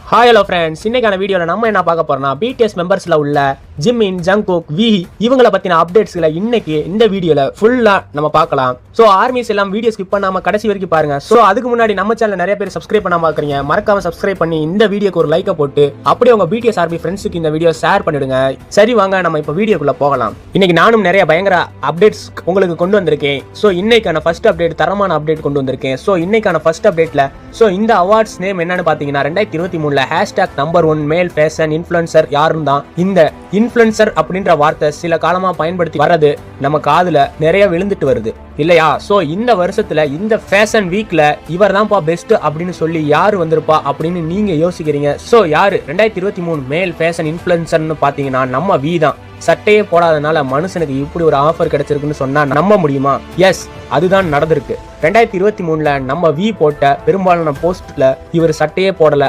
Hi hello friends, இன்னைக்கான வீடியோவில் நம்ம என்ன பார்க்க போறோம்னா பிடிஎஸ் மெம்பர்ஸ்ல உள்ள ஜிமின், ஜங்குக், வி இவங்களை பத்தின அப்டேட்ஸ்களை இன்னைக்கு இந்த வீடியோல ஃபுல்லா நம்ம பார்க்கலாம். ஸோ ஆர்மிஸ் எல்லாம் வீடியோ ஸ்கிப் பண்ணாம கடைசி வரைக்கும் பாருங்க. ஸோ அதுக்கு முன்னாடி நம்ம சேனல் நிறைய பேர் சப்ஸ்கிரைப் பண்ணாம பார்க்குறீங்க, மறக்காம சப்ஸ்கிரைப் பண்ணி இந்த வீடியோக்கு ஒரு லைக்கை போட்டு அப்படியே உங்க பிடிஎஸ் ஆர்மி ஃப்ரெண்ட்ஸுக்கு இந்த வீடியோ ஷேர் பண்ணிடுங்க. சரி வாங்க நம்ம இப்போ வீடியோக்குள்ள போகலாம். இன்னைக்கு நானும் நிறைய பயங்கர அப்டேட்ஸ் உங்களுக்கு கொண்டு வந்திருக்கேன். ஸோ இன்னைக்கான ஃபர்ஸ்ட் அப்டேட் தரமான அப்டேட் கொண்டு வந்திருக்கேன். ஸோ இன்னைக்கான ஃபர்ஸ்ட் அப்டேட்ல இந்த அவார்ட்ஸ் நேம் என்னன்னு பாத்தீங்கன்னா 2023 #1 மேல் ஃபேஷன் இன்ஃப்ளூயன்சர் யாருன்னு தான். இந்த இன்ஃப்ளூயன்சர் அப்படின்ற வார்த்தை சில காலமா பயன்படுத்தி வர்றது நம்ம காதுல நிறைய விழுந்துட்டு வருது இல்லையா? சோ இந்த வருஷத்துல இந்த ஃபேஷன் வீக்ல இவர் தான்ப்பா பெஸ்ட் அப்படின்னு சொல்லி யாரு வந்திருப்பா அப்படின்னு நீங்க யோசிக்கிறீங்க. சோ யாரு 2023 மேல் ஃபேஷன் இன்ஃப்ளூயன்சர்னு பாத்தீங்கன்னா நம்ம வி தான். சட்டையே போடாதனால மனுஷனுக்கு இப்படி ஒரு ஆஃபர் கிடைச்சிருக்குன்னு சொன்னா நம்ப முடியுமா? எஸ், அதுதான் நடந்திருக்கு. 2023 நம்ம வி போட்ட பெரும்பாலான போஸ்ட்ல இவர் சட்டையே போடல